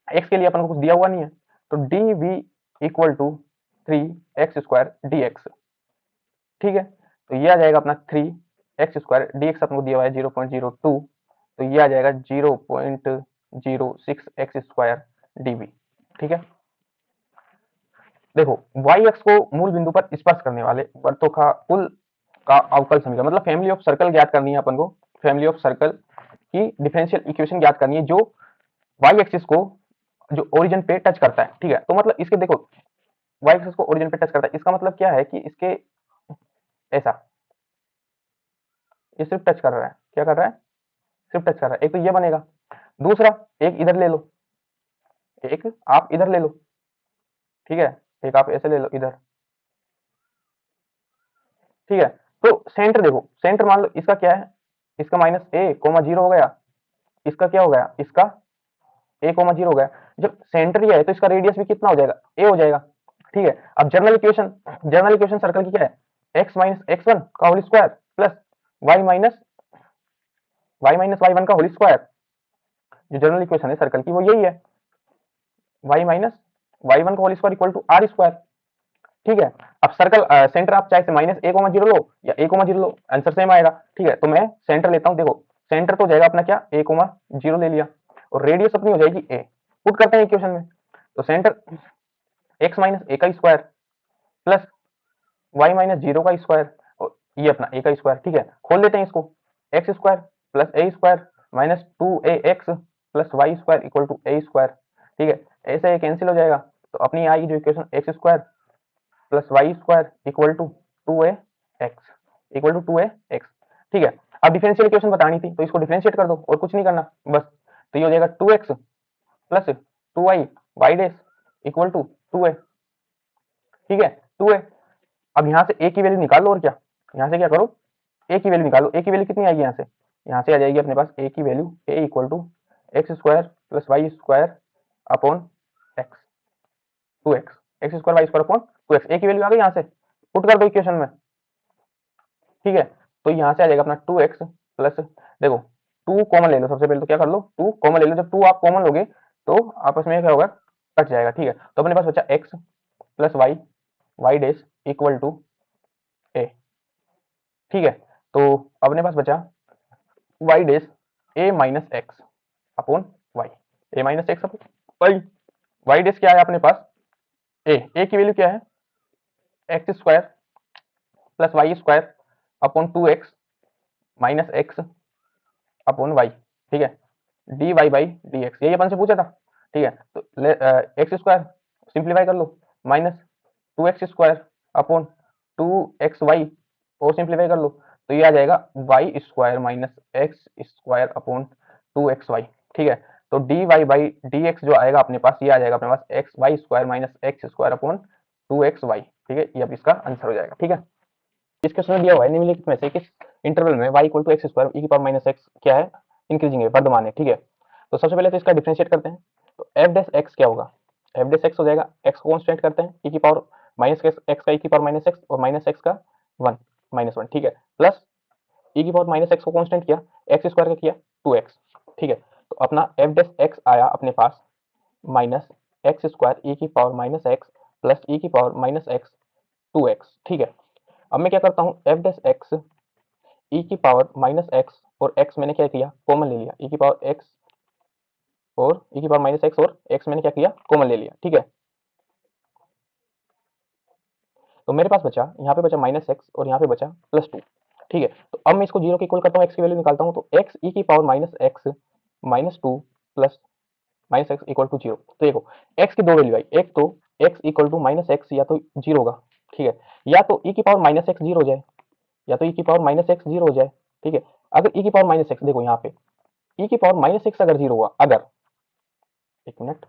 एक्स के लिए अपन को कुछ दिया हुआ नहीं है, तो D V equal to 3x² dx, ठीक है। तो ये आ जाएगा अपना 3x² dx अपन को दिया हुआ है 0.02, तो ये आ जाएगा 0.06x² dv, ठीक है। देखो वाई एक्स को मूल बिंदु पर स्पर्श करने वाले वृत्तों का कुल का अवकल समीकरण, मतलब फैमिली ऑफ सर्कल ज्ञात करनी है अपन को। फैमिली ऑफ सर्कल की डिफरेंशियल इक्वेशन ज्ञात करनी है जो वाई एक्सिस को जो ओरिजिन पे टच करता है, ठीक है। तो मतलब इसके देखो वाई एक्सिस को ओरिजिन पे टच करता है, इसका मतलब क्या है कि इसके ऐसा ये सिर्फ टच कर रहा है, क्या कर रहा है, सिर्फ टच कर रहा है। एक तो ये बनेगा, दूसरा एक इधर ले लो, एक आप इधर ले लो, ठीक है, एक आप ऐसे ले लो इधर, ठीक है। तो सेंटर देखो, सेंटर मान लो इसका क्या है, इसका माइनस ए कोमा जीरो हो गया, इसका क्या हो गया, इसका ए कोमा जीरो हो गया। जब सेंटर ही है तो इसका रेडियस भी कितना हो जाएगा, ए हो जाएगा, ठीक है। अब जनरल इक्वेशन सर्कल की क्या है, एक्स माइनस एक्स वन का whole square plus Y minus Y one का होल स्क्वायर। जो जनरल इक्वेशन है सर्कल की वो यही है, वाई माइनस वाई वन का whole square equal to R square, ठीक है। अब सर्कल सेंटर आप चाहे से माइनस ए कोमा जीरो लो या ए कोमा जीरो लो, आंसर सेम आएगा, ठीक है। तो मैं सेंटर लेता हूँ, देखो सेंटर तो जाएगा अपना क्या, ए कोमा जीरो ले लिया, और रेडियस अपनी हो जाएगी ए। पुट करते हैं इक्वेशन में, तो सेंटर एक्स माइनस ए का square plus Y minus zero का स्क्वायर, और ये अपना ए का स्क्वायर, ठीक है। खोल देते हैं इसको, X square plus A square minus two A X plus Y square equal to A square, ठीक है। ऐसे ये कैंसिल हो जाएगा, तो अपनी आएगी जो equation X square plus Y square equal to two A X, equal to two A X, ठीक है। अब डिफरेंशियल इक्वेशन बतानी थी तो इसको डिफरेंशिएट कर दो और कुछ नहीं करना बस, तो ये हो जाएगा two x plus two y y dash equal to two a, ठीक है, टू ए। अब यहाँ से ए की वैल्यू निकाल लो, और क्या यहाँ से क्या करो, ए की वैल्यू निकालो। ए की वैल्यू कितनी आएगी यहाँ से आ जाएगी अपने पास ए की value, a equal to x square plus Y square upon x, two x, x square y square upon two x. A की वैल्यू आ गई, यहाँ से पुट कर दो इक्वेशन में, ठीक है। तो यहाँ से आ जाएगा अपना टू एक्स प्लस, देखो टू कॉमन ले लो, सबसे पहले तो क्या कर लो, टू कॉमन ले लो। जब टू आप कॉमन लोगे तो आपस में क्या होगा, कट जाएगा, ठीक है। तो अपने पास बचा x plus y y dash equal to a, ठीक है। तो अपने पास बचा y dash a minus x upon y, a minus x upon Y, y dash क्या है अपने पास, ए की वैल्यू क्या है, x square plus Y square upon two x minus x upon y, ठीक है, d Y by D x, यही अपन से पूछा था, ठीक है। तो एक्स स्क्वायर सिंप्लीफाई कर लो, minus two x square upon two x y और सिंप्लीफाई कर लो, तो ये आ जाएगा y square minus x square upon two x y, ठीक है। तो D Y by D x जो आएगा अपने पास, ये आ जाएगा अपने पास x y square minus x square upon two x y, ठीक है। ये अब इसका आंसर हो जाएगा, ठीक है। इस क्वेश्चन में दिया हुआ है निम्नलिखित में से किस इंटरवल में y equal to x square ई की पावर माइनस एक्स क्या है, इंक्रीजिंग है, वर्धमान है, ठीक है। तो सबसे पहले तो इसका डिफरेंशिएट करते हैं, तो एफ डैश एक्स क्या होगा, एफ डैश एक्स हो जाएगा, एक्स को कांस्टेंट करते हैं ई की पावर माइनस एक्स का ई की पावर माइनस एक्स और माइनस एक्स का वन माइनस वन, ठीक है, प्लस ई की पावर माइनस एक्स को कांस्टेंट किया, एक्स स्क्वायर का किया टू एक्स, ठीक है। तो अपना एफ डैश एक्स आया अपने पास माइनस एक्स स्क्वायर ई की power minus x plus E की power minus X two X, ठीक है। अब मैं क्या करता हूँ, एफ डैश एक्स ई की पावर माइनस एक्स और एक्स मैंने क्या किया, कॉमन ले लिया, ई की पावर एक्स और ई की पावर माइनस एक्स और एक्स मैंने क्या किया, कॉमन ले लिया, ठीक है। तो मेरे पास बचा, यहाँ पे बचा माइनस एक्स और यहाँ पे बचा प्लस टू, ठीक है। तो अब मैं इसको जीरो के इक्वल करता हूँ, एक्स की वैल्यू निकालता हूँ, तो एक्स ई की power minus X minus two plus minus X equal to zero. तो देखो एक्स की दो वैल्यू आई, एक तो X equal to minus X या तो जीरो होगा, ठीक है, या तो ई की पावर माइनस एक्स जीरो हो जाए, या तो ई की पावर माइनस एक्स जीरो हो जाए, ठीक है। अगर ई की पावर माइनस एक्स, देखो यहाँ पे ई की पावर माइनस एक्स अगर जीरो हुआ, अगर, एक मिनट,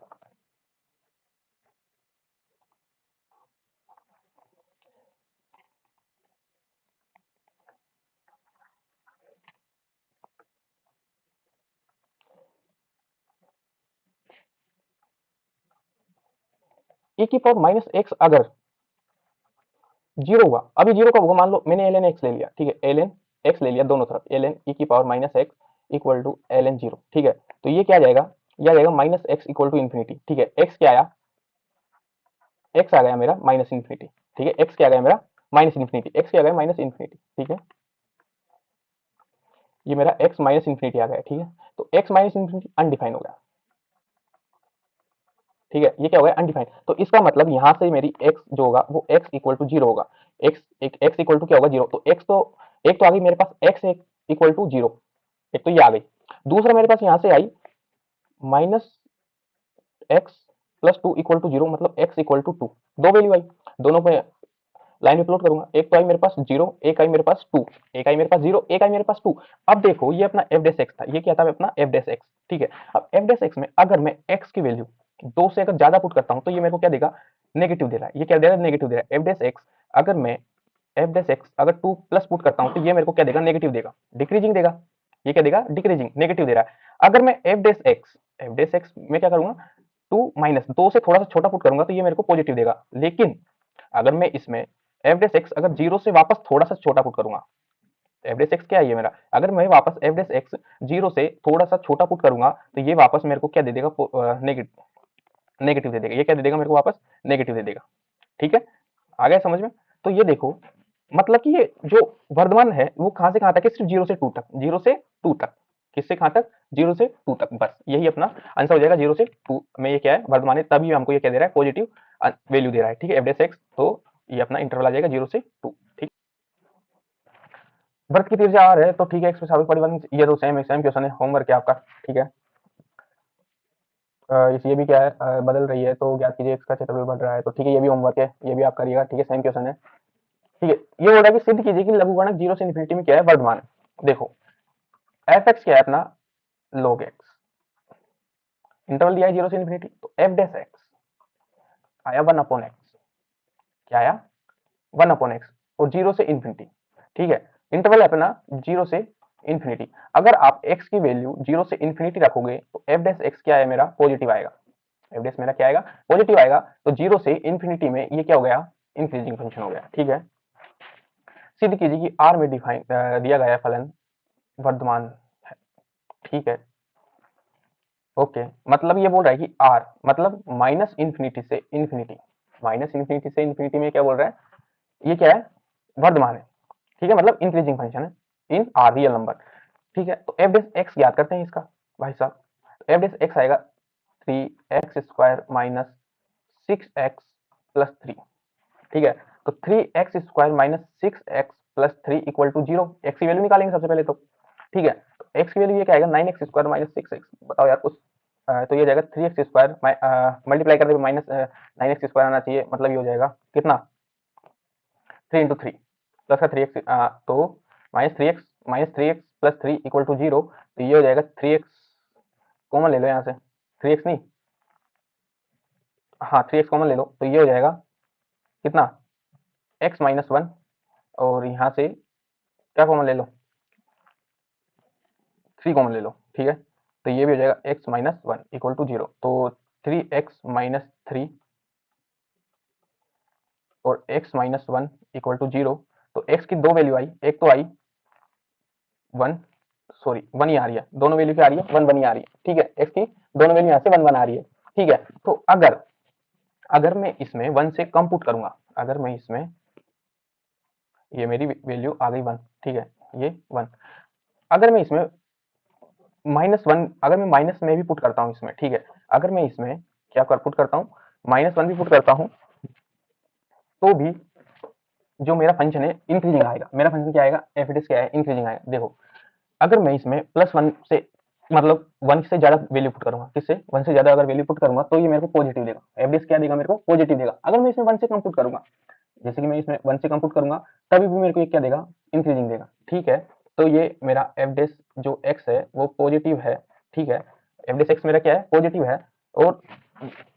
ई की पावर माइनस एक्स अगर जीरो हुआ, अभी जीरो कब होगा, मान लो मैंने एल एन एक्स ले लिया, ठीक है, एल एन एक्स ले लिया दोनों तरफ, एल एन ई की power minus X equal to L N zero, ठीक है। तो ये क्या आ जाएगा, ये आ जाएगा minus X equal to infinity, ठीक है। एक्स क्या आया, एक्स आ गया मेरा माइनस इन्फिनिटी, ठीक है, एक्स क्या आ गया मेरा माइनस इन्फिनिटी, एक्स क्या आ गया माइनस इन्फिनिटी, ठीक है। ये मेरा एक्स माइनस इन्फिनिटी आ गया, ठीक है। तो एक्स माइनस इन्फिनिटी अनडिफाइन हो गया, ठीक है, ये क्या होगा अनडिफाइंड। तो इसका मतलब यहाँ से मेरी x जो होगा वो x इक्वल टू जीरो होगा। x इक्वल टू क्या होगा जीरो। तो x तो एक तो आ गई मेरे पास x इक्वल टू जीरो, एक तो ये आ गई। दूसरा मेरे पास यहाँ से आई minus x plus two equal to zero, मतलब x इक्वल टू टू। दो वैल्यू आई, दोनों पे लाइन में प्लॉट करूंगा। एक तो आई मेरे पास जीरो, एक आई मेरे पास टू, एक आई मेरे पास जीरो, एक आई मेरे पास टू। अब देखो ये अपना एफ डेस एक्स था, ये क्या था अपना एफ डेस एक्स, ठीक है। अब एफ डेस एक्स में अगर मैं एक्स की वैल्यू दो से अगर ज्यादा पुट करता हूं तो ये मेरे को क्या देगा, नेगेटिव दे रहा है। ये क्या दे रहा है, नेगेटिव दे रहा है। एफ डेस एक्स अगर मैं एफ डेस एक्स अगर टू प्लस पुट करता हूं तो ये मेरे को क्या देगा, नेगेटिव देगा, डिक्रीजिंग देगा। ये क्या देगा, डिक्रीजिंग, नेगेटिव दे रहा है। अगर मैं एफ डेस एक्स में क्या करूंगा, टू माइनस दो से थोड़ा सा छोटा पुट करूंगा तो ये मेरे को पॉजिटिव देगा। लेकिन अगर मैं इसमें एफ डेस एक्स अगर जीरो से वापस थोड़ा सा छोटा पुट करूंगा, एफ डेस एक्स क्या है ये मेरा, अगर मैं वापस एफ डेस एक्स जीरो से थोड़ा सा छोटा पुट करूंगा तो ये वापस मेरे को क्या दे देगा, नेगेटिव, नेगेटिव दे देगा। ये क्या दे देगा मेरे को वापस, नेगेटिव दे देगा। ठीक है, आ गया समझ में। तो ये देखो मतलब कि ये जो वर्धमान है वो कहां से कहां तक है, सिर्फ जीरो से टू तक, जीरो से टू तक। किससे कहां तक, जीरो से टू तक, बस यही अपना आंसर हो जाएगा। जीरो से टू में ये क्या है, वर्धमान है, तभी हमको ये क्या दे रहा है, पॉजिटिव वैल्यू दे रहा है। ठीक है, एफ डेस एक्स, तो ये अपना इंटरवल आ जाएगा जीरो से टू। ठीक, वृत्त की त्रिज्या आर है तो ठीक है, एक्स में साबित परिवर्तन, ये तो सेम सेम क्वेश्चन है, होमवर्क है आपका। ठीक है, इस ये भी क्या है, बदल रही है तो ज्ञात कीजिए, इसका क्षेत्रफल बढ़ रहा है तो ठीक है, ये भी होमवर्क है, ये भी आप करिएगा। ठीक है, सेम क्वेश्चन है। ठीक है, ये हो रहा है कि सिद्ध कीजिए कि लघुगणक जीरो से इन्फिनिटी में क्या है, वर्धमान। देखो एफ एक्स क्या है अपना, log एक्स, इंटरवल दिया है जीरो से इन्फिनिटी, तो एफ डैश एक्स आया वन अपॉन एक्स, क्या आया, वन अपॉन एक्स, और जीरो से इन्फिनिटी। ठीक है, इंटरवल है अपना जीरो से इन्फिनिटी। अगर आप एक्स की वैल्यू जीरो से इन्फिनिटी रखोगे तो एफ डैश एक्स क्या है मेरा, पॉजिटिव आएगा। एफ डैश मेरा क्या आएगा, पॉजिटिव आएगा। तो जीरो से इन्फिनिटी में ये क्या हो गया, इंक्रीजिंग फंक्शन हो गया। ठीक है, सिद्ध कीजिए कि आर में डिफाइन दिया गया फलन वर्धमान है। ठीक है, ओके, मतलब ये बोल रहा है कि आर मतलब माइनस इंफिनिटी से इंफिनिटी, माइनस इंफिनिटी से इंफिनिटी में क्या बोल रहा है, ये क्या है, वर्धमान है। ठीक है, मतलब इंक्रीजिंग फंक्शन है इन आर रियल नंबर। ठीक है, तो एफ डेस एक्स ज्ञात करते हैं इसका भाई साहब। एफ डेस एक्स आएगा three X square minus six X plus three. ठीक है, तो three X square minus six X plus three equal to zero. X की वैल्यू निकालेंगे सबसे पहले तो। ठीक है, तो एक्स की वैल्यू ये क्या आएगा, nine x square minus six x, बताओ यार कुछ। तो ये जाएगा थ्री एक्स स्क्वायर मल्टीप्लाई करते हुए माइनस नाइन एक्स स्क्वायर आना चाहिए, मतलब ये हो जाएगा कितना, थ्री इंटू थ्री प्लस का थ्री एक्स, तो minus three X plus three equal to zero. तो ये हो जाएगा थ्री एक्स, कॉमन ले लो यहाँ से, थ्री एक्स नहीं, हाँ थ्री एक्स कॉमन ले लो, तो ये हो जाएगा कितना, एक्स माइनस वन, और यहाँ से क्या कॉमन ले लो, थ्री कॉमन ले लो। ठीक है, तो ये भी हो जाएगा X minus one equal to zero. तो थ्री एक्स माइनस थ्री और X minus one equal to zero. तो एक्स की दो वैल्यू आई, एक तो आई वन, सॉरी वन ही आ रही है, दोनों वैल्यू क्या आ रही है, वन वन ही आ रही है। ठीक है, एक्स की दोनों वैल्यू यहाँ से वन वन आ रही है। ठीक है, तो अगर अगर मैं इसमें वन से कम पुट करूंगा, अगर मैं इसमें, ये मेरी वैल्यू आ गई वन, ठीक है, ये वन, अगर मैं इसमें माइनस वन, अगर मैं माइनस में भी पुट करता हूँ इसमें, ठीक है, अगर मैं इसमें क्या कर पुट करता हूँ, माइनस वन भी पुट करता हूँ, तो भी जो मेरा फंक्शन है इंक्रीजिंग आएगा। मेरा फंक्शन क्या आएगा, एफ क्या है, इंक्रीजिंग आएगा। देखो अगर मैं इसमें प्लस वन से, मतलब वन से ज्यादा वैल्यू पुट करूंगा, किससे, वन से ज्यादा अगर वैल्यू पुट करूंगा तो ये मेरे को पॉजिटिव देगा, एफ क्या देगा मेरे को, पॉजिटिव देगा। अगर मैं इसमें वन से कम पुट करूंगा, जैसे कि मैं इसमें वन से कम पुट करूंगा, तभी भी मेरे को ये क्या देगा, इंक्रीजिंग देगा। ठीक है, तो ये मेरा एफ डेस जो एक्स है वो पॉजिटिव है। ठीक है, एफ डेस एक्स मेरा क्या है, पॉजिटिव है, और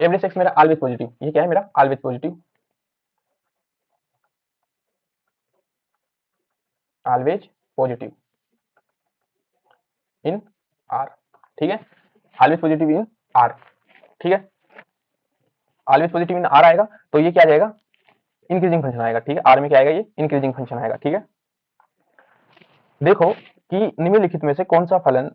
एफ डेस एक्स मेरा ऑलवेज पॉजिटिव, ये क्या है मेरा, always positive, always positive in are. ठीक है, ऑलवेज पॉजिटिव इन आर। ठीक है, ऑलवेज पॉजिटिव इन आर आएगा तो ये क्या जाएगा, इंक्रीजिंग फंक्शन आएगा। ठीक है, आर में क्या आएगा, ये इंक्रीजिंग फंक्शन आएगा। ठीक है, देखो कि निम्नलिखित में से कौन सा फलन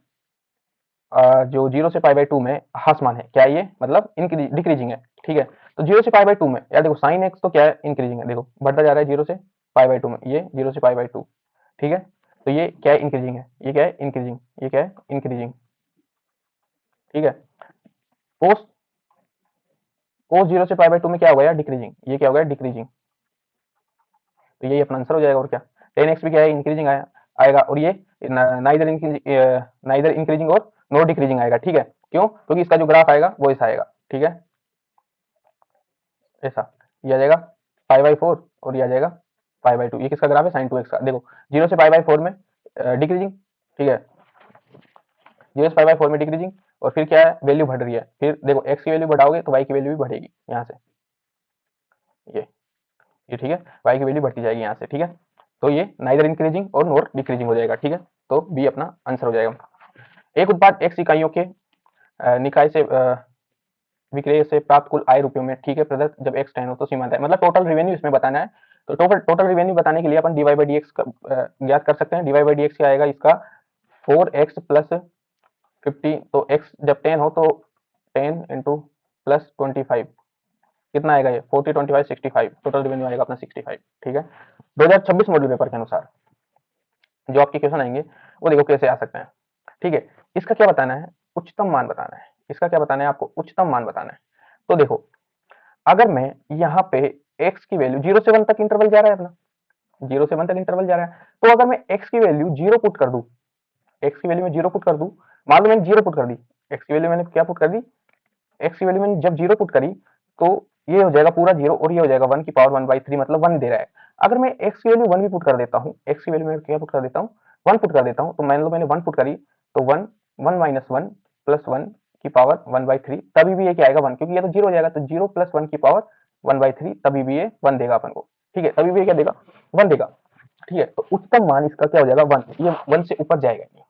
जो जीरो से पाई बाई टू में ह्रासमान है, क्या ये मतलब डिक्रीजिंग है। ठीक है, तो जीरो से पाई बाई टू में यार देखो साइन एक्स तो क्या है, इंक्रीजिंग है, देखो बढ़ता जा रहा है जीरो से पाई बाई टू में, ये जीरो से पाई बाई टू। ठीक है, तो ये क्या है, इंक्रीजिंग है, ये क्या है, इंक्रीजिंग, ये क्या है, इंक्रीजिंग। ठीक है, कोस cos 0 से पाई बाई 2 में क्या हो गया डिक्रीजिंग, ये क्या हो गया डिक्रीजिंग, तो यही अपना आंसर हो जाएगा। और क्या 10x भी क्या है इंक्रीजिंग आएगा, और ये नाइदर इंक्रीजिंग और नॉट डिक्रीजिंग आएगा। ठीक है, क्यों, क्योंकि इसका जो ग्राफ आएगा वो ऐसा आएगा। ठीक है, ऐसा ये आ जाएगा पाई बाई 4 और ये आ जाएगा पाई बाई 2। ये किसका ग्राफ है sin 2x का। देखो 0 से पाई बाई 4 में डिक्रीजिंग, ठीक है, 0 से पाई बाई 4 में डिक्रीजिंग, और फिर क्या है वैल्यू बढ़ रही है। फिर देखो x की वैल्यू बढ़ाओगे तो y की वैल्यू भी बढ़ेगी यहाँ से, ये ठीक है, y की वैल्यू बढ़ती जाएगी यहाँ से। ठीक है, तो ये नाइदर इंक्रीजिंग और नॉर डिक्रीजिंग हो जाएगा। ठीक है, तो बी अपना आंसर हो जाएगा। एक उत्पाद x इकाइयों के निकाय से विक्रय से प्राप्त कुल आय रुपयों में, ठीक है, प्रदत्त जब x 10 हो तो सीमांत आय, मतलब टोटल रेवेन्यू इसमें बताना है। तो टोटल रेवेन्यू बताने के लिए अपन dy बाई डी एक्स ज्ञात कर सकते हैं। dy बाई डी एक्स क्या आएगा इसका 4x प्लस 50, तो x जब 10 हो तो 10 इंटू प्लस 25 कितना आएगा ये 40 25 65, टोटल रेवेन्यू आएगा अपना 65। ठीक है, 2026 मॉडल पेपर के अनुसार जो आपके क्वेश्चन आएंगे वो देखो कैसे आ सकते हैं। ठीक है, इसका क्या बताना है, उच्चतम मान बताना है। इसका क्या बताना है आपको, उच्चतम मान बताना है। तो देखो अगर मैं यहाँ पे x की वैल्यू 0 से 1 तक इंटरवल जा रहा है अपना, 0 से 1 तक इंटरवल जा रहा है, तो अगर मैं x की वैल्यू 0 पुट कर दूं, x की वैल्यू में 0 पुट कर दूं, मान लो मैंने 0 पुट कर दी, x की वैल्यू मैंने क्या पुट कर दी, x की वैल्यू मैंने जब 0 पुट करी तो ये हो जाएगा पूरा 0 और ये हो जाएगा 1 की पावर 1/3, मतलब 1 दे रहा है। अगर मैं x की वैल्यू 1 भी पुट कर देता हूँ, x की वैल्यू में क्या पुट कर देता हूँ 1 पुट कर देता हूँ, तो मान लो मैंने 1 पुट करी तो 1 1 माइनस 1 प्लस 1 की पावर 1/3, तभी भी ये क्या आएगा 1, क्योंकि ये तो 0 हो जाएगा, तो 0 प्लस 1 की पावर 1/3, तभी भी ये 1 देगा अपन को। ठीक है, तभी भी ये क्या देगा 1 देगा। ठीक है, तो उच्चतम मान इसका क्या हो जाएगा 1, ये 1 से ऊपर जाएगा नहीं,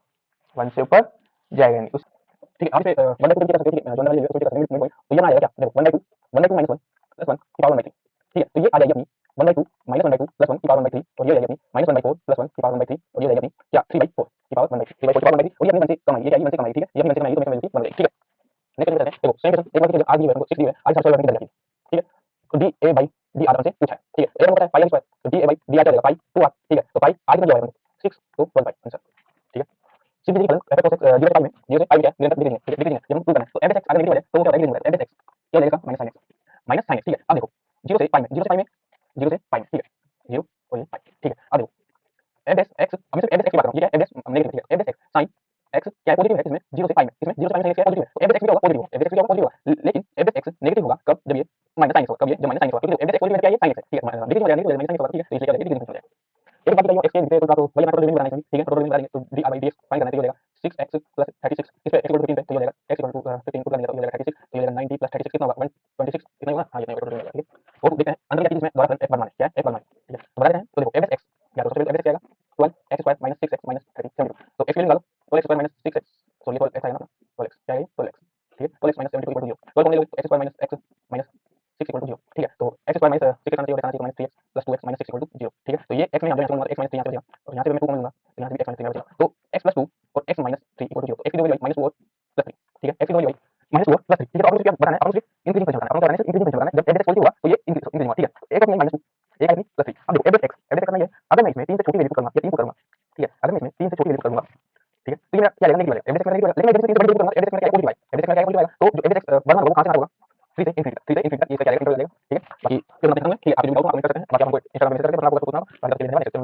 1 से ऊपर जाएगा नहीं। ठीक है, आप इसे 1/2 कर सकते हो, जो अंदर वाली वैल्यू कर सकते हो, तो ये ना आएगा क्या, देखो 1/2 माइनस 1 प्लस 1 की पावर 1/3। ठीक है, तो ये आ जाएगी अपनी 1/2 माइनस 1/2 प्लस 1 की पावर 1/3, और ये आ जाएगी अपनी माइनस 1/4 प्लस 1 की पावर 1/3, और ये आ जाएगी अपनी क्या 3/4 की पावर 1/3, 3/4 की पावर 1/3, और ये अपनी 1 से कम आई, ये क्या 1 से कम आई। ठीक है, ये अपनी 1 से कम आई तो मैं 1 बन गई। ठीक है, नेक्स्ट क्वेश्चन देखो सेम क्वेश्चन, एक बार फिर आज भी हमको 6 दी है, आज हम सॉल्व करने की। ठीक है, तो D A by D R से पूछा है। ठीक है, एक पता है पाई आर स्क्वायर, तो D A by D R क्या हो जाएगा पाई 2 आर। ठीक है, तो पाई आर कितना दिया हुआ है 6 तो 1 बाई आंसर। ठीक है, सिंपली निकल एफ एक्स 0 से पाई में 0 से पाई क्या निरंतर डिग्री है। ठीक है, डिग्री है जब हम प्रूव करना है, तो एफ एक्स अगर नेगेटिव है तो वो क्या होगा डिग्री है, एफ एक्स क्या हो जाएगा minus sin x, minus sin x। ठीक है, अब देखो 0 से पाई में 0 से पाई में 0 से पाई में, ठीक है 0 और ये पाई। ठीक है, अब देखो एफ एक्स अब मैं सिर्फ एफ एक्स की बात कर रहा हूं। ठीक है, एफ एक्स नेगेटिव, ठीक है, एफ एक्स sin x क्या है पॉजिटिव है, इसमें 0 से पाई में, इसमें 0 से पाई में sin x क्या है पॉजिटिव है, तो एफ एक्स भी होगा पॉजिटिव, एफ एक्स भी होगा पॉजिटिव होगा। लेकिन एफ एक्स नेगेटिव होगा कब, जब ये माइनस sin x होगा, कब ये जब माइनस sin x होगा, क्योंकि एफ एक्स पॉजिटिव है क्या ये sin x है। ठीक है, डिग्री हो जाएगा माइनस sin x होगा। ठीक है, तो इसलिए क्या हो जाएगा डिग्री हो जाएगा। एक बात बताइए x के डिग्री को वही टोटल लिमिट बनानी है। ठीक है, टोटल लिमिट बनाएंगे तो d r by dx find करना है, तो ये हो जाएगा 6x प्लस 36, इस पे x इक्वल टू 15 पे, तो ये हो जाएगा x इक्वल टू 15 पुट कर दिया तो ये हो जाएगा 36, तो ये हो जाएगा 90 प्लस 36 कितना होगा 126, कितना होगा, हां ये टोटल हो जाएगा। ठीक है, और देखते हैं अंदर क्या चीज इसमें दोबारा एक बार माने, क्या है एक बार माने। ठीक है, तो बता देते हैं, तो देखो f x क्या, तो सबसे पहले f x क्या आएगा 12x square minus 6x minus 30 72, तो x की वैल्यू निकालो 12x स्क्वायर माइनस 6x, सो ये 12x आएगा ना, 12x क्या है 12x। ठीक है, 12x माइनस 72 इक्वल टू 0, 12 को ले लो तो x square minus x minus 6 equal to 0। ठीक है, तो x स्क्वायर माइनस 6 का आंसर होगा minus 3x plus 2x minus 6 equal to 0। ठीक है, तो ये x में हम यहाँ x माइनस 3 यहाँ से बचेगा, और यहाँ से मैं 2 कॉमन लूंगा तो यहाँ से भी x माइनस 3 बचेगा, तो x प्लस 2 और x माइनस 3 इक्वल टू 0, तो x की वैल्यू माइनस 2 और प्लस 3। ठीक है, x की वैल्यू माइनस 2 और प्लस 3। ठीक है, तो आपको क्या बताना है, आपको सिर्फ इंक्रीजिंग फंक्शन बताना है, आपको बताना है सिर्फ इंक्रीजिंग फंक्शन बताना है। जब f पॉजिटिव होगा तो ये इंक्रीजिंग होगा। ठीक है, तो एक अपनी माइनस 2 एक अपनी प्लस 3। अब देखो f x करना है, अगर मैं इसमें 3 से छोटी वैल्यू करूंगा या 3 को करूंगा। ठीक है, अगर मैं इसमें 3 से छोटी वैल्यू करूंगा, ठीक है, तो ये क्या आएगा नेगेटिव आएगा, f x नेगेटिव आएगा, लेकिन मैं 3 से बड़ी वैल्यू करूंगा f x में क्या पॉजिटिव आएगा, f x में क्या पॉजिटिव आएगा, तो जो f x वर्णन होगा वो कहां से होगा 3 से इंफिनिटी, 3 से इंफिनिटी तक ये क्या आएगा इंटरवल आएगा। ठीक है, बाकी फिर हम देखते हैं कि आप जो भी डाउट आप कमेंट कर सकते हैं, बाकी आपको इंस्टाग्राम में मैसेज करके अपना आपको कुछ ना बाकी